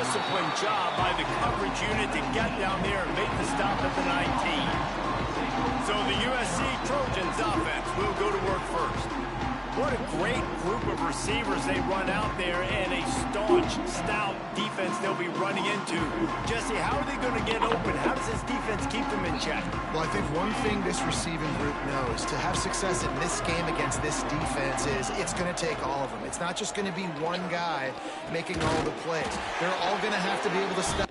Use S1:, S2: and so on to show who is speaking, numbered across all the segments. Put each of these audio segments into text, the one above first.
S1: disciplined job by the coverage unit to get down there and make the stop at the 19. So the USC Trojans offense will go to work first. What a great group of receivers they run out there, and a staunch, stout defense they'll be running into. Jesse, how are they going to get open? How does this defense keep them in check?
S2: Well, I think one thing this receiving group knows, to have success in this game against this defense, is it's going to take all of them. It's not just going to be one guy making all the plays. They're all going to have to be able to step.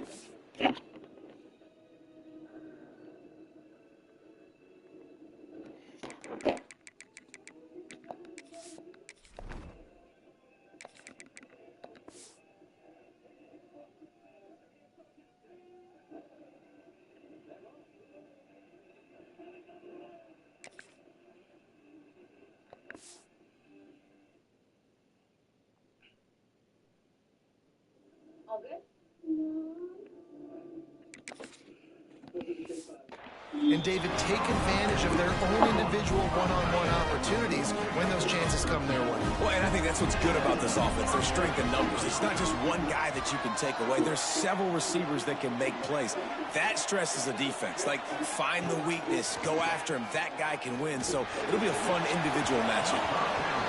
S2: And David, take advantage of their own individual one-on-one opportunities when those chances come their way.
S3: Well, and I think that's what's good about this offense, their strength in numbers. It's not just one guy that you can take away. There's several receivers that can make plays. That stresses the defense. Like, find the weakness, go after him. That guy can win. So it'll be a fun individual matchup.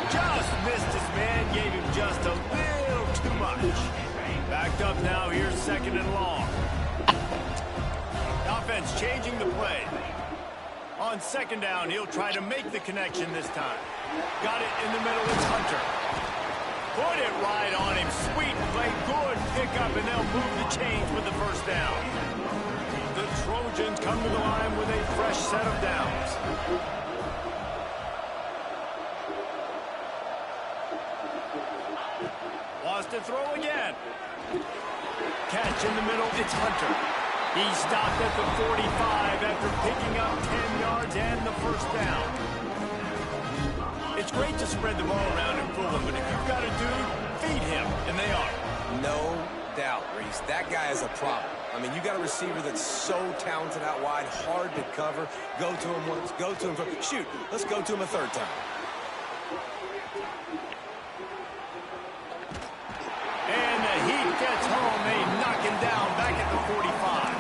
S1: Just missed his man, gave him just a little too much. Backed up now, here's second and long. Offense changing the play. On second down, he'll try to make the connection this time. Got it in the middle, it's Hunter. Put it right on him. Sweet play, good pickup, and they'll move the chains with the first down. The Trojans come to the line with a fresh set of downs. Wants to throw again. Catch in the middle, it's Hunter. He stopped at the 45 after picking up 10 yards and the first down. It's great to spread the ball around and fool him, but if you've got a dude, feed him, and they are.
S3: No doubt, Reese. That guy is a problem. I mean, you got a receiver that's so talented out wide, hard to cover. Go to him once, go to him twice. Shoot, let's go to him a third time.
S1: And the heat gets home. They knock him down back at the 45.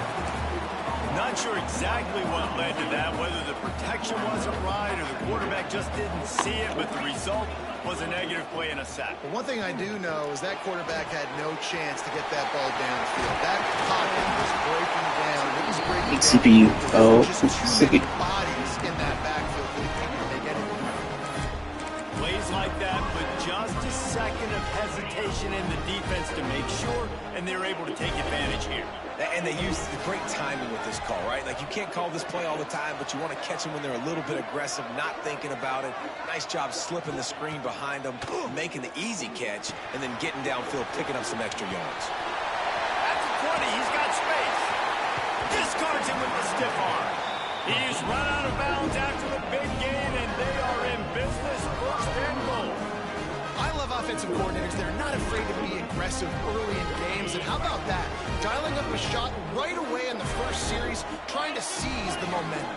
S1: Not sure exactly what led to that, whether the protection wasn't right or the quarterback just didn't see it, but the result was a negative play and a sack.
S2: But one thing I do know is that quarterback had no chance to get that ball downfield. That pocket was breaking down. It was breaking down.
S4: CPU. Oh,
S2: just too many bodies in that backfield for the keeper to make anything.
S1: Plays like that, but just a second of hesitation in the defense to make sure, and they're able to take advantage here.
S3: And they use the great timing with this call, right? Like, you can't call this play all the time, but you want to catch them when they're a little bit aggressive, not thinking about it. Nice job slipping the screen behind them, making the easy catch, and then getting downfield, picking up some extra yards.
S1: At the 20, he's got space. Discards him with the stiff arm. He's run out of bounds after the big gain, and they are in business, first and goal.
S2: I love offensive coordinators. They're not afraid to be aggressive early in games. And how about that? Dialing up a shot right away in the first series, trying to seize the momentum.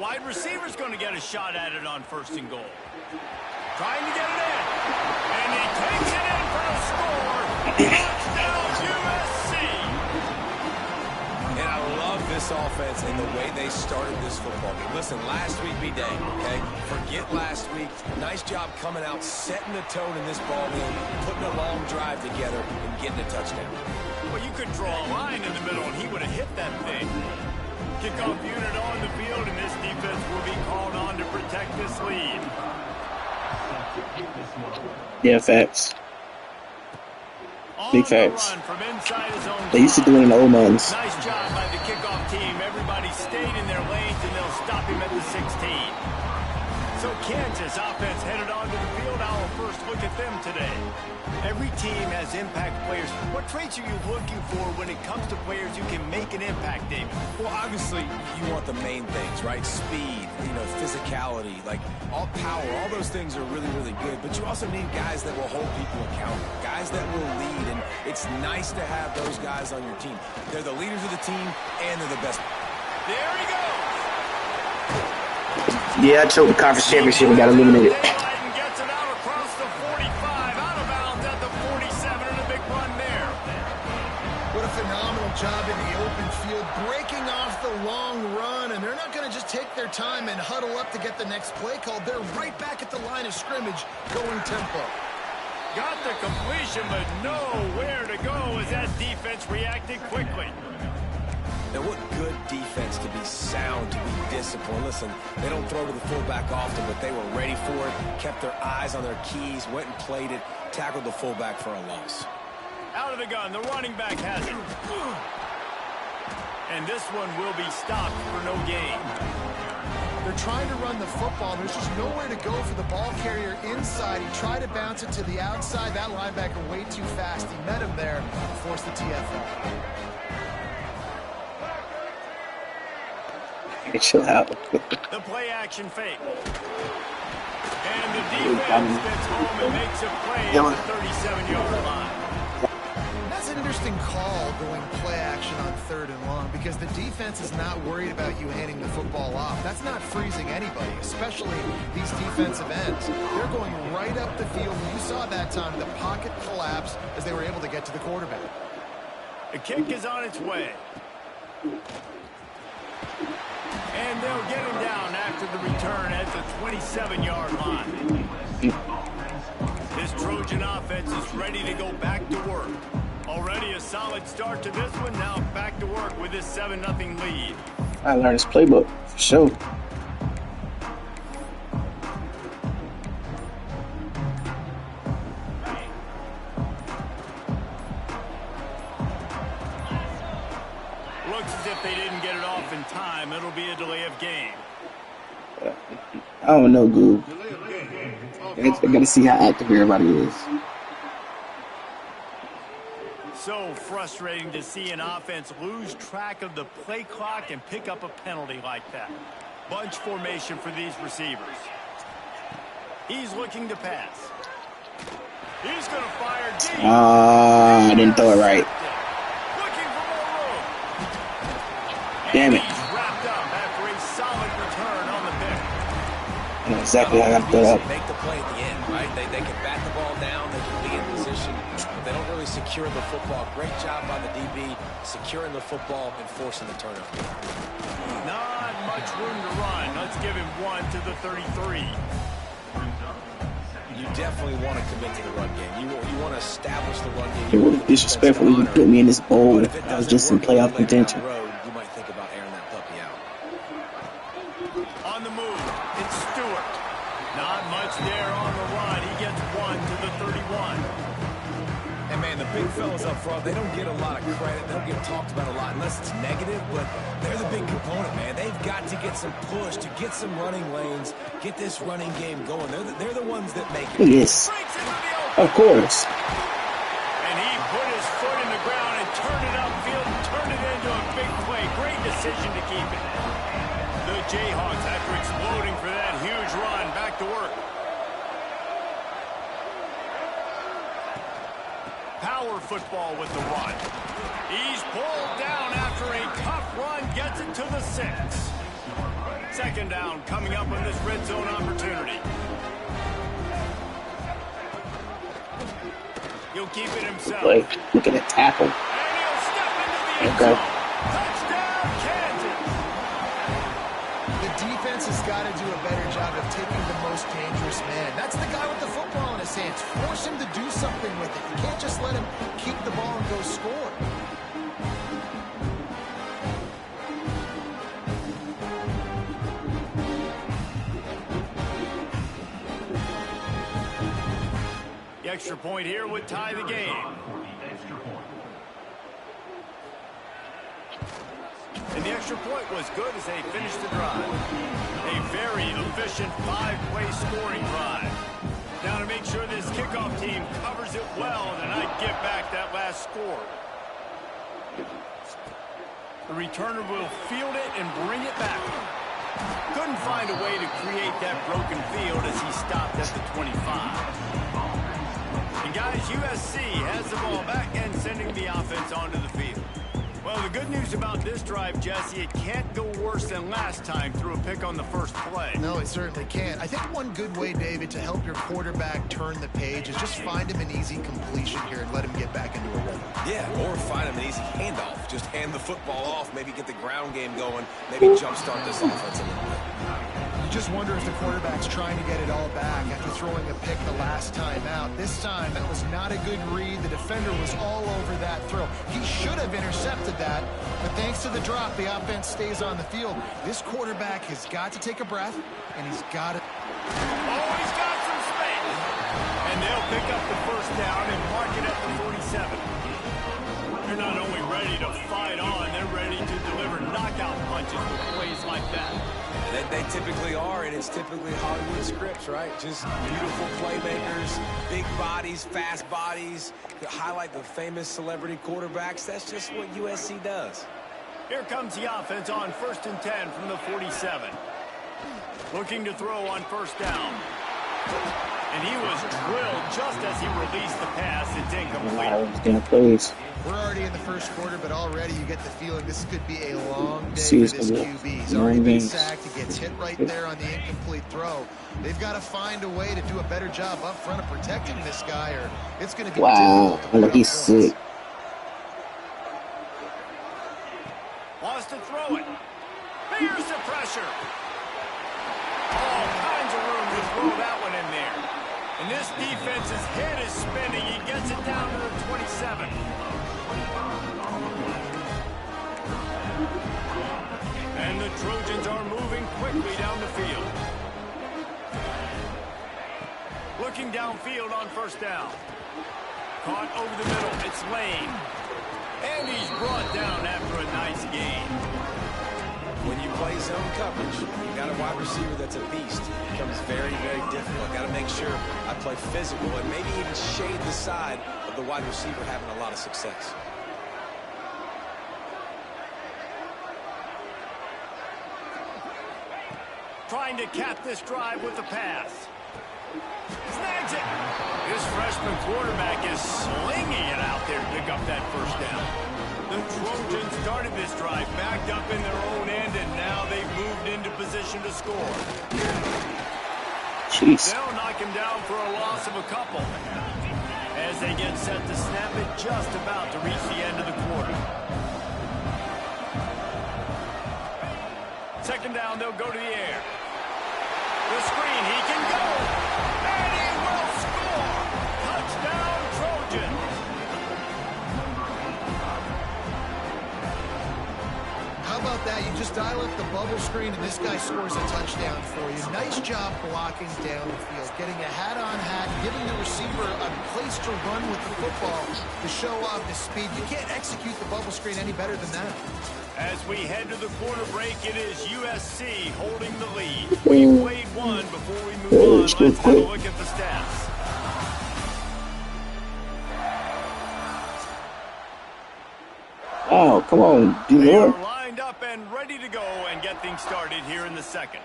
S1: Wide receiver's going to get a shot at it on first and goal. Trying to get it in. And he takes it in for a score. Touchdown, USC.
S3: And I love this offense and the way they started this football game. Listen, last week be dang, okay? Forget last week. Nice job coming out, setting the tone in this ball game, putting a long drive together, and getting a touchdown.
S1: Well, you could draw a line in the middle, and he would have hit that thing. Kickoff unit on the field, and this defense will be called on to protect this lead.
S4: Yeah, facts. Big facts. They used to do it in the old months.
S1: Nice job by the kickoff team. Everybody stayed in their lanes, and they'll stop him at the 16. So Kansas offense headed onto the field. Our first look at them today. Every team has impact players. What traits are you looking for when it comes to players who can make an impact, David?
S3: Well, obviously, you want the main things, right? Speed, physicality, like all power. All those things are really, really good. But you also need guys that will hold people accountable, guys that will lead. And it's nice to have those guys on your team. They're the leaders of the team, and they're the best.
S1: There he goes.
S4: Yeah, I choked the conference championship and got eliminated.
S1: Gets it out across the 45, out of bounds at the 47.
S2: job in the open field, breaking off the long run, and they're not going to just take their time and huddle up to get the next play called. They're right back at the line of scrimmage, going tempo.
S1: Got the completion, but nowhere to go as that defense reacted quickly.
S3: Now, what good defense to be sound, to be disciplined. Listen, they don't throw to the fullback often, but they were ready for it, kept their eyes on their keys, went and played it, tackled the fullback for a loss.
S1: Out of the gun, the running back has it. And this one will be stopped for no gain.
S2: They're trying to run the football. There's just nowhere to go for the ball carrier inside. He tried to bounce it to the outside. That linebacker way too fast. He met him there and forced the TFL.
S4: Chill out.
S1: The play action fake. And the defense gets home and makes a play at the 37-yard line.
S2: That's an interesting call, going play action on 3rd and long, because the defense is not worried about you handing the football off. That's not freezing anybody, especially these defensive ends. They're going right up the field. You saw that time the pocket collapse as they were able to get to the quarterback.
S1: The kick is on its way. And they'll get him down after the return at the 27-yard line. This Trojan offense is ready to go back to work. Already a solid start to this one. Now back to work with this 7-0 lead.
S4: I learned this playbook for sure.
S1: Looks as if they didn't get it off in time. It'll be a delay of game.
S4: I don't know, Goob. I gotta see how active everybody is.
S1: So frustrating to see an offense lose track of the play clock and pick up a penalty like that. Bunch formation for these receivers. He's looking to pass. He's going to fire deep.
S4: I didn't throw it right.
S1: Looking for more room.
S4: Damn it.
S1: He's wrapped up after a solid return on the pick.
S4: I know exactly how I got to throw it up.
S3: Make the play at the end, right? They can bat the ball down, they can be in position, but they don't really secure the football. Great job by the DB securing the football and forcing the turnover.
S1: Not much room to run. Let's give him one to the 33.
S3: You definitely want to commit to the run game. You want to establish the run game.
S4: It would be disrespectful even put me in this bowl. I was just in playoff contention.
S3: You might think about airing that puppy out.
S1: On the move, it's Stewart. Not much there on the run. He gets one to the 31.
S3: And man, the big fellas up front, they don't get a lot of credit. They don't get talked about a lot unless it's negative, but they're the big component, man. They've got to get some push, to get some running lanes, get this running game going. They're the ones that make it.
S4: Look at this. Of course.
S1: And he put his foot in the ground and turned it upfield and turned it into a big play. Great decision to keep it. The Jayhawks, after exploding for that huge run, back to work. Power football with the run. He's pulled down after a tough run, gets it to the 6. Second down coming up on this red zone opportunity. He'll keep it himself.
S4: Like, look at that tackle.
S1: And he'll step into the end
S4: Okay.
S1: zone. Touchdown, Kansas.
S2: The defense has got to do a better job of taking the most dangerous man. That's the guy with the football in his hands. Force him to do something with it. You can't just let him keep the ball and go score.
S1: The extra point here would tie the game. And the extra point was good as they finished the drive. A very efficient 5-play scoring drive. Now to make sure this kickoff team covers it well and I get back that last score. The returner will field it and bring it back. Couldn't find a way to create that broken field as he stopped at the 25. And guys, USC has the ball back and sending the offense onto the field. Well, the good news about this drive, Jesse, it can't go worse than last time through a pick on the first play.
S2: No, it certainly can't. I think one good way, David, to help your quarterback turn the page is just find him an easy completion here and let him get back into a rhythm.
S3: Yeah, or find him an easy handoff. Just hand the football off, maybe get the ground game going, maybe jumpstart this offense a little bit.
S2: You just wonder if the quarterback's trying to get it all back after throwing a pick the last time out. This time, that was not a good read. The defender was all over that throw. He should have intercepted that, but thanks to the drop, the offense stays on the field. This quarterback has got to take a breath, and he's got to...
S1: Oh, he's got some space. And they'll pick up the first down and mark it at the 47. They're not only ready to fight on, they're ready to deliver knockout punches with plays like that.
S3: They typically are, and it's typically Hollywood scripts, right? Just beautiful playmakers, big bodies, fast bodies, to highlight the famous celebrity quarterbacks. That's just what USC does.
S1: Here comes the offense on 1st and 10 from the 47. Looking to throw on first down. And he was drilled just as he released the pass. It's incomplete.
S2: We're already in the first quarter, but already you get the feeling this could be a long day for this QB. He's already been sacked. He gets hit right there on the incomplete throw. They've got to find a way to do a better job up front of protecting this guy, or it's going to be difficult to put up
S4: he's
S2: points.
S4: sick.
S1: Wants to throw it. Here's the pressure. All kinds of room to throw that one in there. And this defense's head is spinning. He gets it down to the 27. And the Trojans are moving quickly down the field. Looking downfield on first down. Caught over the middle. It's Lane. And he's brought down after a nice gain.
S3: When you play zone coverage, you got a wide receiver that's a beast. It becomes very, very difficult. Got to make sure I play physical and maybe even shade the side of the wide receiver having a lot of success.
S1: Trying to cap this drive with the pass. Snags it. This freshman quarterback is slinging it out there to pick up that first down. The Trojans started this drive backed up in their own end, and now they've moved into position to score.
S4: Jeez.
S1: They'll knock him down for a loss of a couple as they get set to snap it just about to reach the end of the quarter. Second down, they'll go to the air. The screen, he can go. And he will score. Touchdown, Trojans.
S2: How about that? You just dial up the bubble screen, and this guy scores a touchdown for you. Nice job blocking down the field, getting a hat-on hat, giving the receiver a place to run with the football to show off his speed. You can't execute the bubble screen any better than that.
S1: As we head to the quarter break, it is USC holding the lead. We've played one before we move on. Let's have a look at the stats.
S4: Oh, come on,
S1: They are
S4: D-Lord.
S1: lined up and ready to go and get things started here in the second.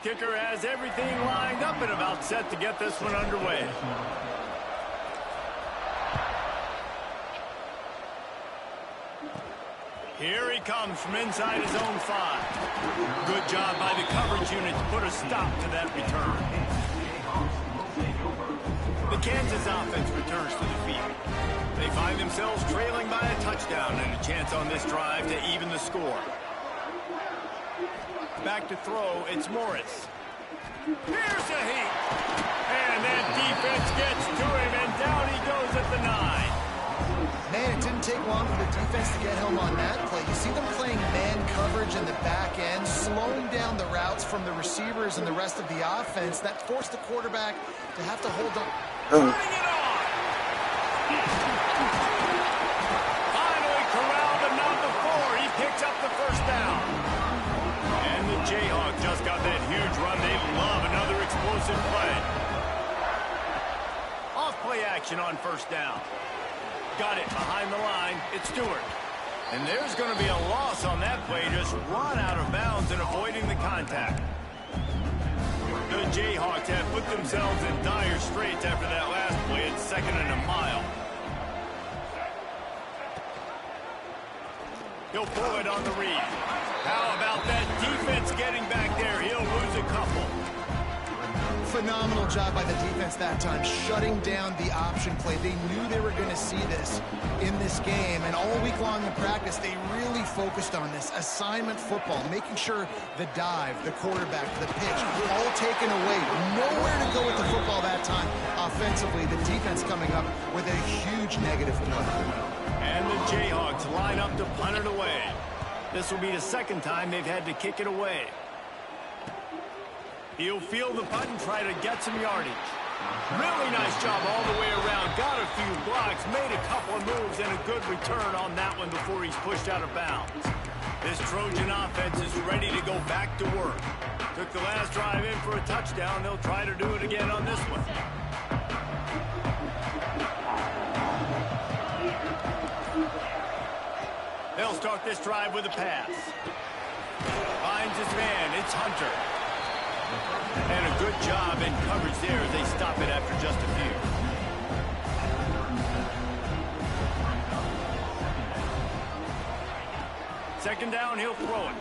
S1: Kicker has everything lined up and about set to get this one underway. Here he comes from inside his own 5. Good job by the coverage unit to put a stop to that return. The Kansas offense returns to the field. They find themselves trailing by a touchdown and a chance on this drive to even the score. Back to throw, it's Morris. Here's a heat. And that defense gets to him, and down he goes at the 9.
S2: Man, it didn't take long for the defense to get home on that play. You see them playing man coverage in the back end, slowing down the routes from the receivers and the rest of the offense. That forced the quarterback to have to hold on.
S1: Turning it on. Finally corralled him down to 4. He picks up the first down. And the Jayhawks just got that huge run. They love another explosive play. Off play action on first down. Got it behind the line. It's Stewart. And there's going to be a loss on that play. Just run out of bounds and avoiding the contact. The Jayhawks have put themselves in dire straits after that last play. It's 2nd and a mile. He'll pull it on the read. How about that defense getting back there? He'll lose a couple.
S2: Phenomenal job by the defense that time, shutting down the option play. They knew they were going to see this in this game, and all week long in practice, they really focused on this assignment football, making sure the dive, the quarterback, the pitch, all taken away. Nowhere to go with the football that time. Offensively, the defense coming up with a huge negative play.
S1: And the Jayhawks line up to punt it away. This will be the second time they've had to kick it away. He'll field the punt and try to get some yardage. Really nice job all the way around. Got a few blocks, made a couple of moves, and a good return on that one before he's pushed out of bounds. This Trojan offense is ready to go back to work. Took the last drive in for a touchdown. They'll try to do it again on this one. They'll start this drive with a pass. Finds his man. It's Hunter. And a good job in coverage there as they stop it after just a few. Second down, he'll throw it.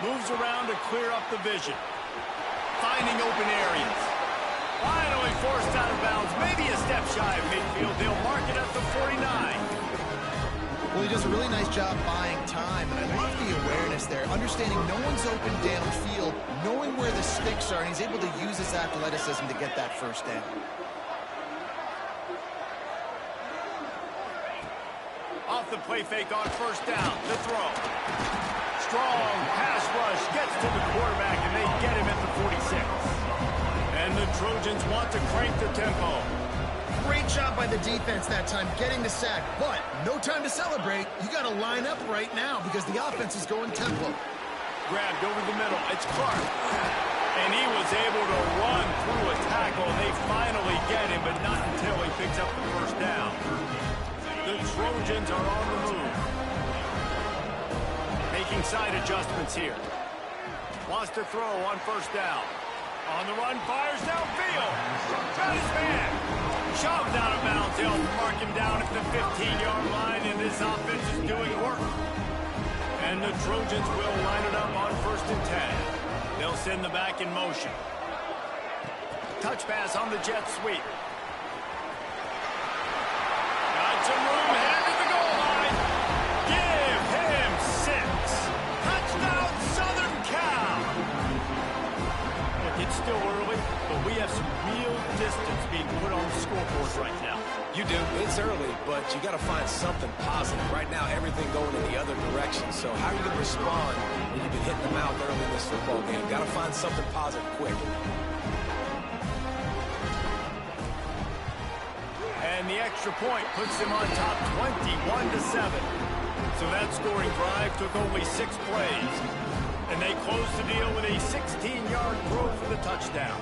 S1: Moves around to clear up the vision. Finding open areas. Finally forced out of bounds. Maybe a step shy of midfield. They'll mark it at the 49.
S2: Well, he does a really nice job buying time, and I love the awareness there, understanding no one's open downfield, knowing where the sticks are, and he's able to use his athleticism to get that first down.
S1: Off the play fake on first down, the throw. Strong pass rush gets to the quarterback, and they get him at the 46. And the Trojans want to crank the tempo.
S2: Great job by the defense that time, getting the sack. But no time to celebrate. You got to line up right now because the offense is going tempo.
S1: Grabbed over the middle. It's Clark. And he was able to run through a tackle. They finally get him, but not until he picks up the first down. The Trojans are on the move. Making side adjustments here. Wants to throw on first down. On the run, fires downfield. Got his man. Shoved out of bounds. They'll mark him down at the 15-yard line, and this offense is doing work. And the Trojans will line it up on 1st and 10. They'll send the back in motion. Touch pass on the jet sweep. Got some room ahead at the goal line. Give him 6. Touchdown, Southern Cal. Look, it's still early, but we have some real distance being put on the scoreboard right now.
S3: You do. It's early, but you got to find something positive. Right now, everything going in the other direction. So how are you going to respond when you've been hitting them out early in this football game? Got to find something positive quick.
S1: And the extra point puts them on top 21-7. So that scoring drive took only 6 plays. And they closed the deal with a 16-yard throw for the touchdown.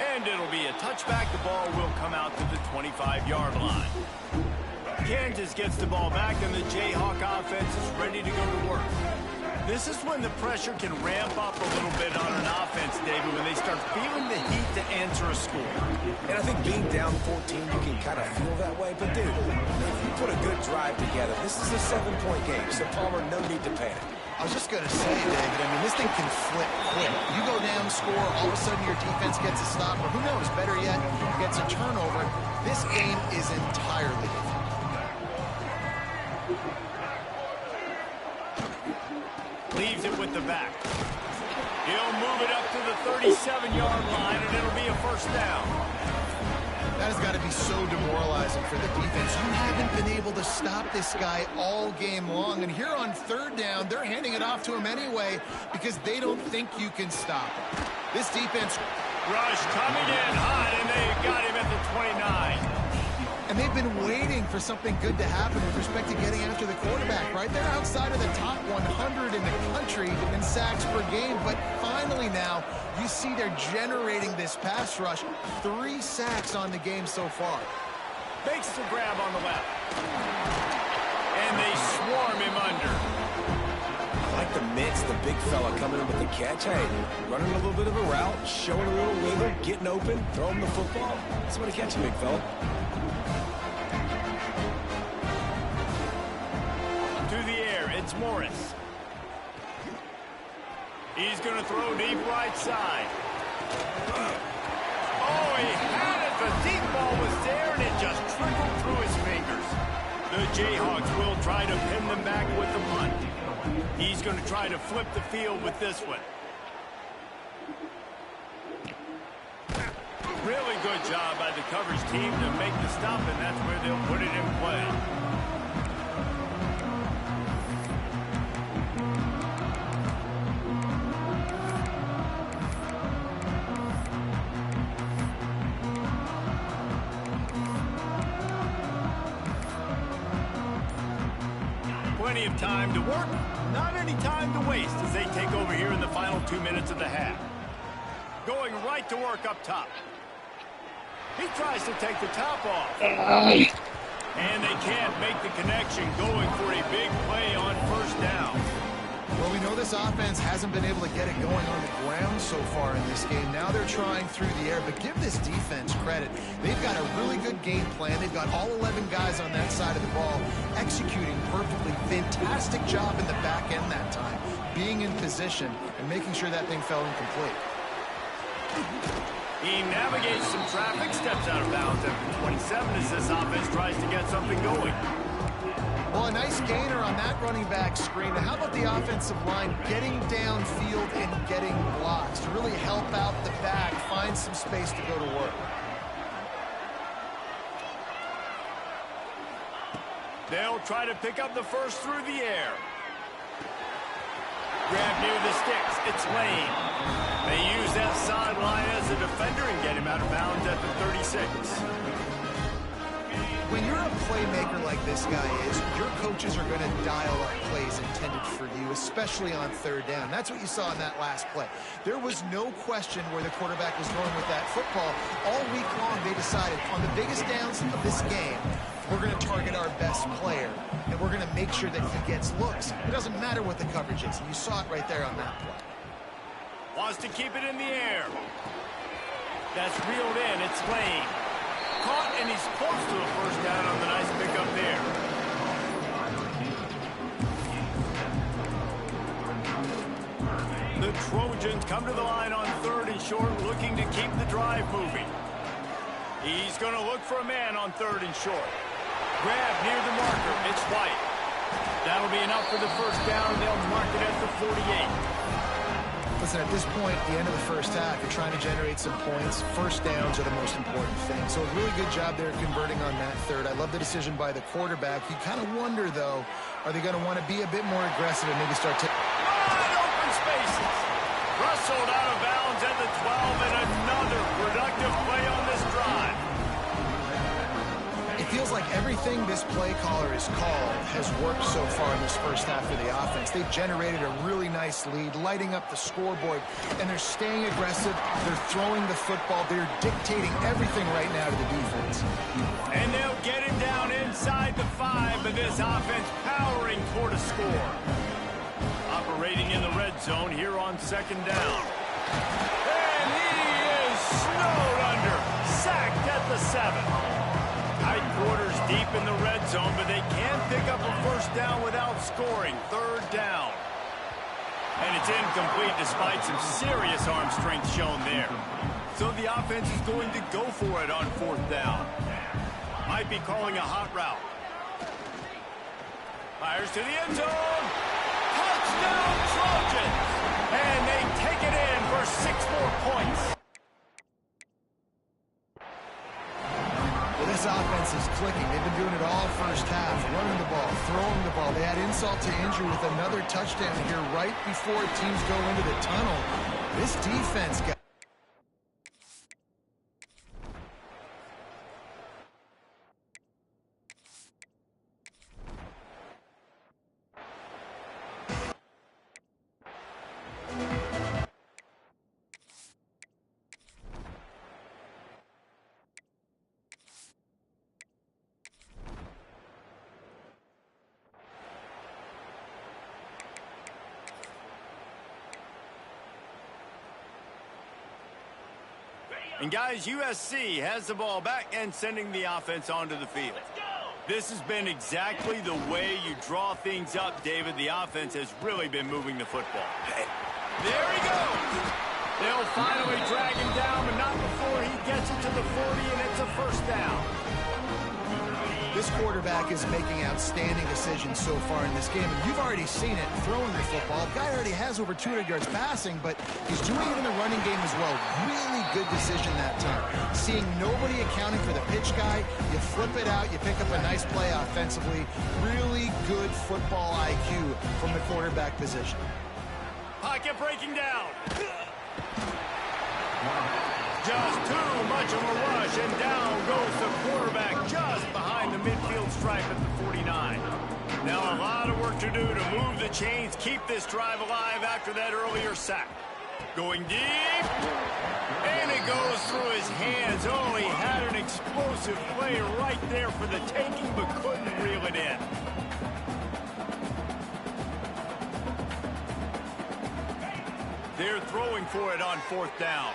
S1: And it'll be a touchback. The ball will come out to the 25-yard line. Kansas gets the ball back, and the Jayhawk offense is ready to go to work. This is when the pressure can ramp up a little bit on an offense, David, when they start feeling the heat to answer a score.
S3: And I think being down 14, you can kind of feel that way. But, dude, if you put a good drive together, this is a 7-point game. So, Palmer, no need to panic.
S2: I was just going to say, David, I mean, this thing can flip quick. You go down, score, all of a sudden your defense gets a stop, or who knows, better yet, gets a turnover. This game is entirely different.
S1: Leaves it with the back. He'll move it up to the 37-yard line, and it'll be a first down.
S2: That has got to be so demoralizing for the defense. You haven't been able to stop this guy all game long. And here on 3rd down, they're handing it off to him anyway because they don't think you can stop him. This defense...
S1: Rush coming in hot, and they got him at the 29.
S2: And they've been waiting for something good to happen with respect to getting after the quarterback, right? They're outside of the top 100 in the country in sacks per game. But finally now, you see they're generating this pass rush. 3 sacks on the game so far.
S1: Makes the grab on the left. And they swarm him under.
S3: I like the mitts, the big fella coming in with the catch. Hey, running a little bit of a route, showing a little wiggle, getting open, throw him the football. Somebody catch him, big fella.
S1: Morris. He's going to throw deep right side. Oh, he had it. The deep ball was there, and it just trickled through his fingers. The Jayhawks will try to pin them back with the punt. He's going to try to flip the field with this one. Really good job by the coverage team to make the stop, and that's where they'll put it in play. Plenty of time to work, not any time to waste as they take over here in the final 2 minutes of the half. Going right to work up top. He tries to take the top off. And they can't make the connection, going for a big play on first down.
S2: Well, we know this offense hasn't been able to get it going on the ground so far in this game. Now they're trying through the air, but give this defense credit. They've got a really good game plan. They've got all 11 guys on that side of the ball executing perfectly. Fantastic job in the back end that time, being in position and making sure that thing fell incomplete.
S1: He navigates some traffic, steps out of bounds after 27 as this offense tries to get something going.
S2: Well, a nice gainer on that running back screen. How about the offensive line getting downfield and getting blocks to really help out the back, find some space to go to work?
S1: They'll try to pick up the first through the air. Grab near the sticks. It's Lane. They use that sideline as a defender and get him out of bounds at the 36.
S2: When you're a playmaker like this guy is, your coaches are going to dial up plays intended for you, especially on third down. That's what you saw in that last play. There was no question where the quarterback was going with that football. All week long, they decided on the biggest downs of this game, we're going to target our best player, and we're going to make sure that he gets looks. It doesn't matter what the coverage is, and you saw it right there on that play.
S1: Wants to keep it in the air. That's reeled in. It's Lane. Caught, and he's close to a first down on the nice pickup there. The Trojans come to the line on third and short, looking to keep the drive moving. He's going to look for a man on third and short. Grab near the marker. It's White. That'll be enough for the first down. They'll mark it at the 48.
S2: Listen, at this point, the end of the first half, you're trying to generate some points. First downs are the most important thing. So a really good job there converting on that third. I love the decision by the quarterback. You kind of wonder, though, are they going to want to be a bit more aggressive and maybe start taking...
S1: Open spaces. Rustled out of bounds at the 12, and another productive play on this drive.
S2: It feels like everything this play caller has called has worked so far in this first half of the offense. They've generated a really nice lead, lighting up the scoreboard, and they're staying aggressive. They're throwing the football. They're dictating everything right now to the defense.
S1: And they'll get him down inside the 5, but this offense powering toward a score. Operating in the red zone here on second down. And he is snowed under. Sacked at the 7. Tight quarters deep in the red zone, but they can't pick up a first down without scoring. Third down. And it's incomplete despite some serious arm strength shown there. So the offense is going to go for it on fourth down. Might be calling a hot route. Fires to the end zone. Touchdown Trojans! And they take it in for 6 more points.
S2: Well, this offense is clicking. They've been doing it all first half, running the ball, throwing the ball. They had insult to injury with another touchdown here right before teams go into the tunnel. This defense got...
S1: And guys, USC has the ball back and sending the offense onto the field. This has been exactly the way you draw things up, David. The offense has really been moving the football. There he goes. They'll finally drag him down, but not before he gets it to the 40, and it's a first down.
S2: This quarterback is making outstanding decisions so far in this game, and you've already seen it throwing the football. The guy already has over 200 yards passing, but he's doing it in the running game as well. Really good decision that time. Seeing nobody accounting for the pitch guy, you flip it out, you pick up a nice play offensively. Really good football IQ from the quarterback position.
S1: Pocket breaking down. Just too much of a rush, and down goes the quarterback just behind the midfield stripe at the 49. Now a lot of work to do to move the chains, keep this drive alive after that earlier sack. Going deep, and it goes through his hands. Oh, he had an explosive play right there for the taking, but couldn't reel it in. They're throwing for it on fourth down.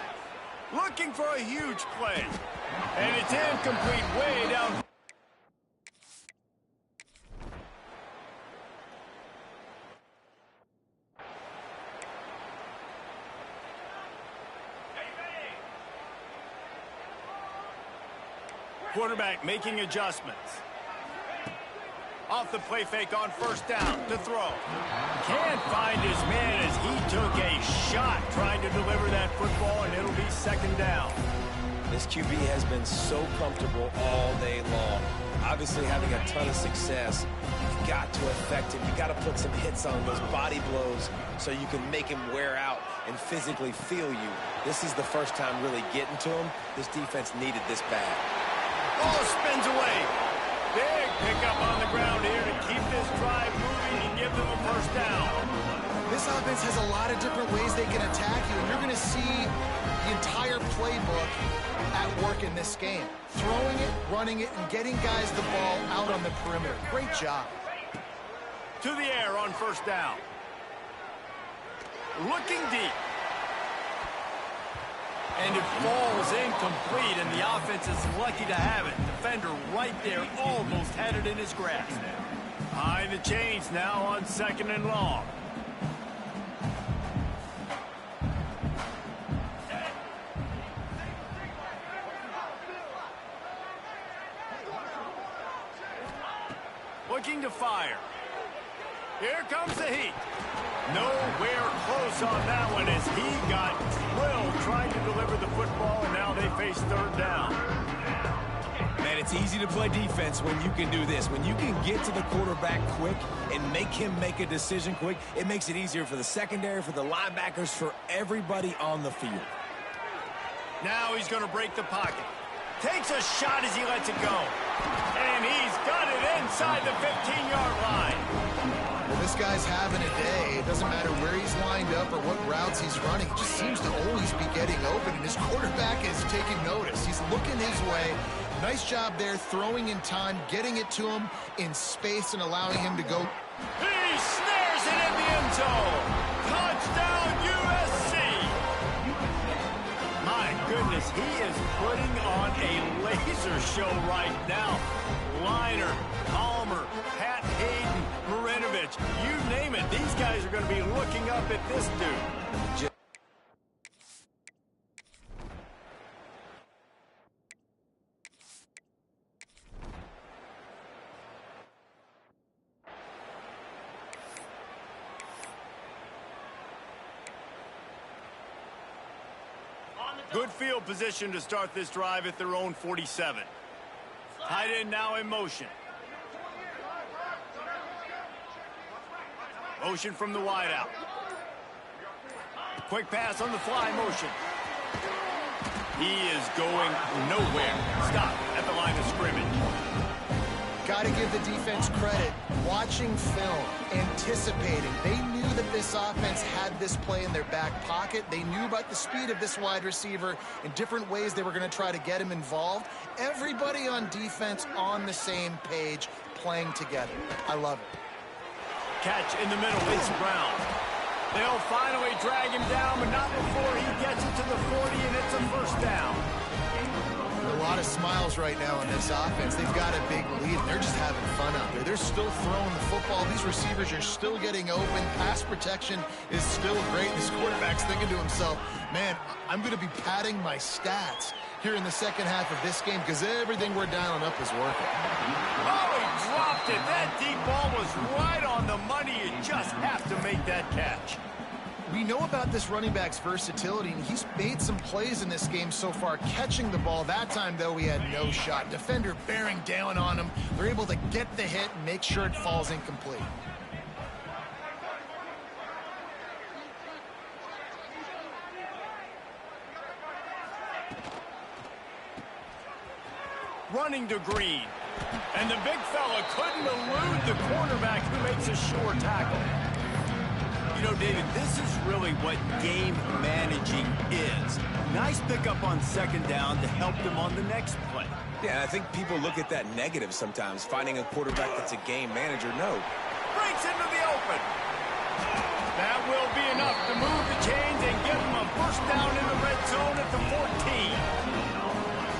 S1: Looking for a huge play. And it's incomplete, way down. Quarterback making adjustments. Off the play fake on first down to throw. Can't find his man as he took a shot trying to deliver that football, and it'll be second down.
S3: This QB has been so comfortable all day long. Obviously having a ton of success. You've got to affect him. You've got to put some hits on those body blows so you can make him wear out and physically feel you. This is the first time really getting to him. This defense needed this bad.
S1: Oh, spins away. Big pickup on the ground here to keep this drive moving and give them a first down.
S2: This offense has a lot of different ways they can attack you, and you're going to see the entire playbook at work in this game. Throwing it, running it, and getting guys the ball out on the perimeter. Great job.
S1: To the air on first down. Looking deep. And it falls incomplete, and the offense is lucky to have it. Defender right there almost had it in his grasp. Behind the chains now on second and long. Looking to fire. Here comes the heat. Nowhere close on that one as he got drilled trying to deliver the football, and now they face third down.
S3: Man, it's easy to play defense when you can do this. When you can get to the quarterback quick and make him make a decision quick, it makes it easier for the secondary, for the linebackers, for everybody on the field.
S1: Now he's going to break the pocket. Takes a shot as he lets it go. And he's got it inside the 15-yard line.
S2: Well, this guy's having a day. It doesn't matter where he's lined up or what routes he's running. He just seems to always be getting open, and his quarterback is taking notice. He's looking his way. Nice job there, throwing in time, getting it to him in space and allowing him to go.
S1: He snares it in the end zone. Touchdown, USC. My goodness, he is putting on a laser show right now. Liner, Palmer, Pat Hayden, Marinovich, you name it. These guys are going to be looking up at this dude. Good field position to start this drive at their own 47. Tight end now in motion. Motion from the wideout. Quick pass on the fly motion. He is going nowhere. Stop at the line of scrimmage.
S2: Got to give the defense credit. Watching film, anticipating. They knew that this offense had this play in their back pocket. They knew about the speed of this wide receiver and different ways they were going to try to get him involved. Everybody on defense on the same page, playing together. I love it.
S1: Catch in the middle. It's Brown. They'll finally drag him down, but not before he gets it to the 40, and it's a first down.
S2: You know lot of smiles right now on this offense. They've got a big lead, and they're just having fun out there. They're still throwing the football. These receivers are still getting open. Pass protection is still great. This quarterback's thinking to himself, man, I'm going to be padding my stats here in the second half of this game because everything we're dialing up is working.
S1: Oh, he dropped it. That deep ball was right on the money. You just have to make that catch.
S2: We know about this running back's versatility, and he's made some plays in this game so far, catching the ball. That time, though, he had no shot. Defender bearing down on him. They're able to get the hit and make sure it falls incomplete.
S1: Running to Green. And the big fella couldn't elude the cornerback who makes a sure tackle. You know, David, this is really what game managing is. Nice pickup on second down to help them on the next play.
S3: Yeah, I think people look at that negative sometimes, finding a quarterback that's a game manager. No.
S1: Breaks into the open. That will be enough to move the chains and give them a first down in the red zone at the 14.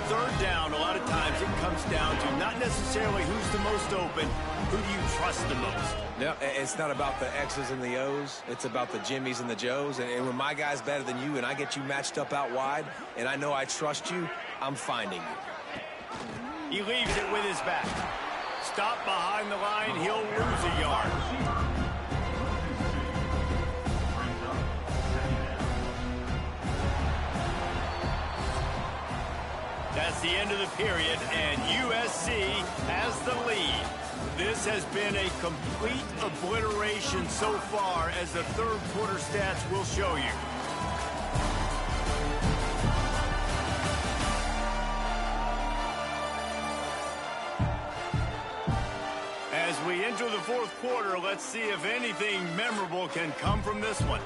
S1: Third down, a lot of times it comes down to not necessarily who's the most open, who do you trust the most?
S3: No, it's not about the X's and the O's. It's about the Jimmies and the Joes. And when my guy's better than you and I get you matched up out wide and I know I trust you, I'm finding you.
S1: He leaves it with his back. Stop behind the line, he'll lose a yard. That's the end of the period, and USC has the lead. This has been a complete obliteration so far, as the third quarter stats will show you. As we enter the fourth quarter, let's see if anything memorable can come from this one.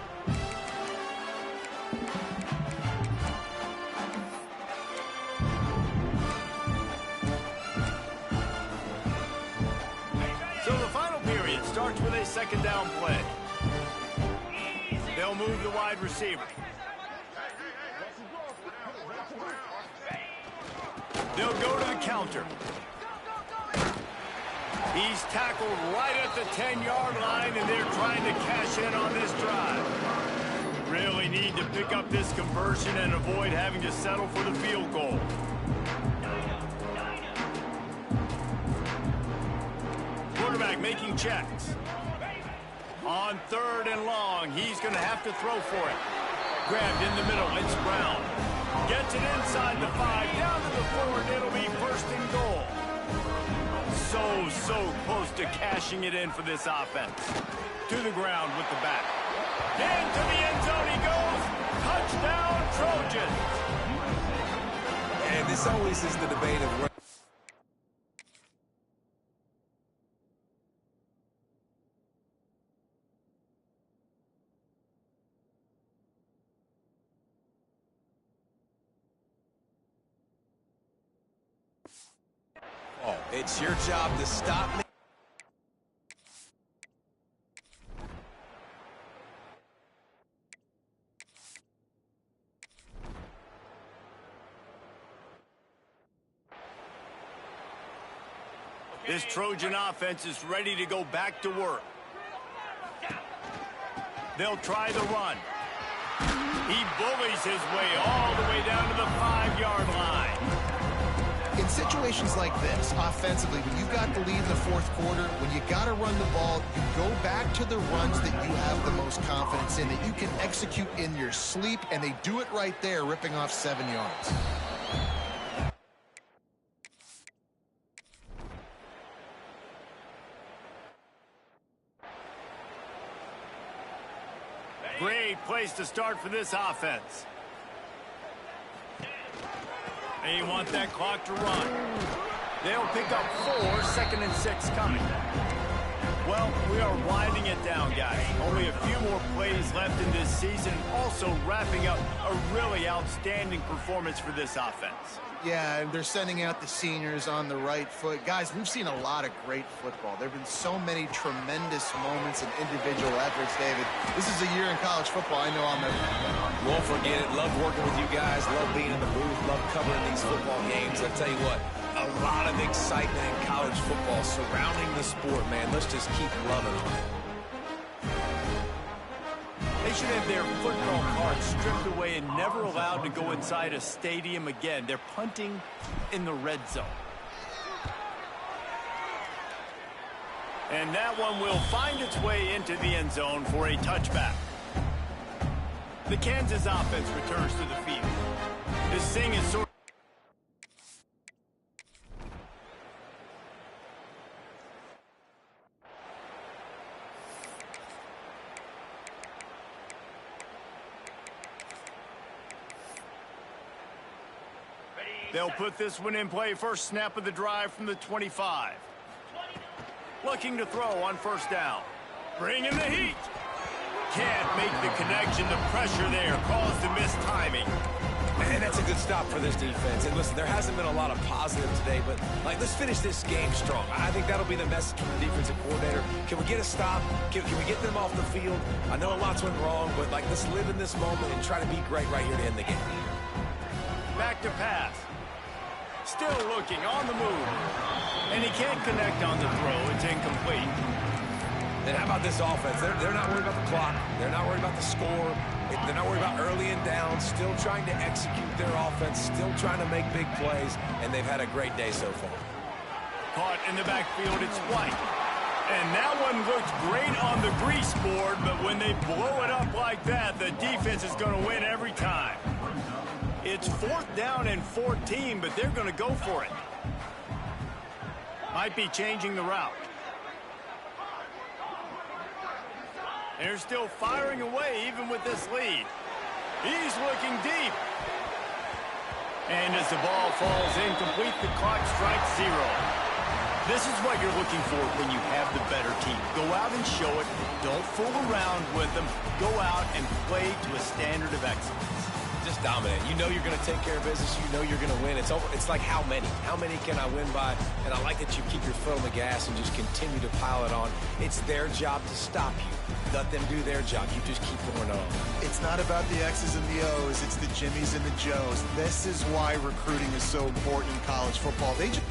S1: Starts with a second down play. They'll move the wide receiver. They'll go to the counter. He's tackled right at the 10-yard line, and they're trying to cash in on this drive. Really need to pick up this conversion and avoid having to settle for the field goal. Quarterback making checks. On third and long, he's going to have to throw for it. Grabbed in the middle, it's Brown. Gets it inside the 5, down to the 4, and it'll be first and goal. So close to cashing it in for this offense. To the ground with the back. Into the end zone he goes. Touchdown, Trojans.
S3: And this always is the debate of where it's your job to stop me.
S1: This Trojan offense is ready to go back to work. They'll try the run. He bullies his way all the way down to the 5-yard line.
S2: In situations like this, offensively, when you've got the lead in the fourth quarter, when you got to run the ball, you go back to the runs that you have the most confidence in, that you can execute in your sleep, and they do it right there, ripping off 7 yards.
S1: Great place to start for this offense. They want that clock to run. They'll pick up 4, 2nd and 6 coming. Well, we are winding it down, guys. Only a few more plays left in this season. All also wrapping up a really outstanding performance for this offense.
S2: Yeah, and they're sending out the seniors on the right foot. Guys, we've seen a lot of great football. There have been so many tremendous moments and individual efforts, David. This is a year in college football. I know I'll never forget.
S3: Won't forget it. Love working with you guys. Love being in the booth. Love covering these football games. I tell you what, a lot of excitement in college football surrounding the sport, man. Let's just keep loving on it.
S1: They should have their football cards stripped away and never allowed to go inside a stadium again. They're punting in the red zone. And that one will find its way into the end zone for a touchback. The Kansas offense returns to the field. This thing is sort of... They'll put this one in play. First snap of the drive from the 25. Looking to throw on first down. Bringing the heat. Can't make the connection. The pressure there caused the missed timing.
S3: And that's a good stop for this defense. And listen, there hasn't been a lot of positive today, but let's finish this game strong. I think that'll be the message from the defensive coordinator. Can we get a stop? Can we get them off the field? I know a lot's went wrong, but let's live in this moment and try to be great right here to end the game.
S1: Back to pass. Still looking on the move. And he can't connect on the throw. It's incomplete.
S3: And how about this offense? They're not worried about the clock. They're not worried about the score. They're not worried about early and down. Still trying to execute their offense. Still trying to make big plays. And they've had a great day so far.
S1: Caught in the backfield. It's White. And that one looked great on the grease board, but when they blow it up like that, the defense is going to win every time. It's 4th down and 14, but they're going to go for it. Might be changing the route. They're still firing away even with this lead. He's looking deep. And as the ball falls incomplete, the clock strikes 0. This is what you're looking for when you have the better team. Go out and show it. Don't fool around with them. Go out and play to a standard of excellence.
S3: Just dominant. You know you're going to take care of business. You know you're going to win. It's over. It's like how many? How many can I win by? And I like that you keep your foot on the gas and just continue to pile it on. It's their job to stop you. Let them do their job. You just keep going on.
S2: It's not about the X's and the O's. It's the Jimmies and the Joes. This is why recruiting is so important in college football. They just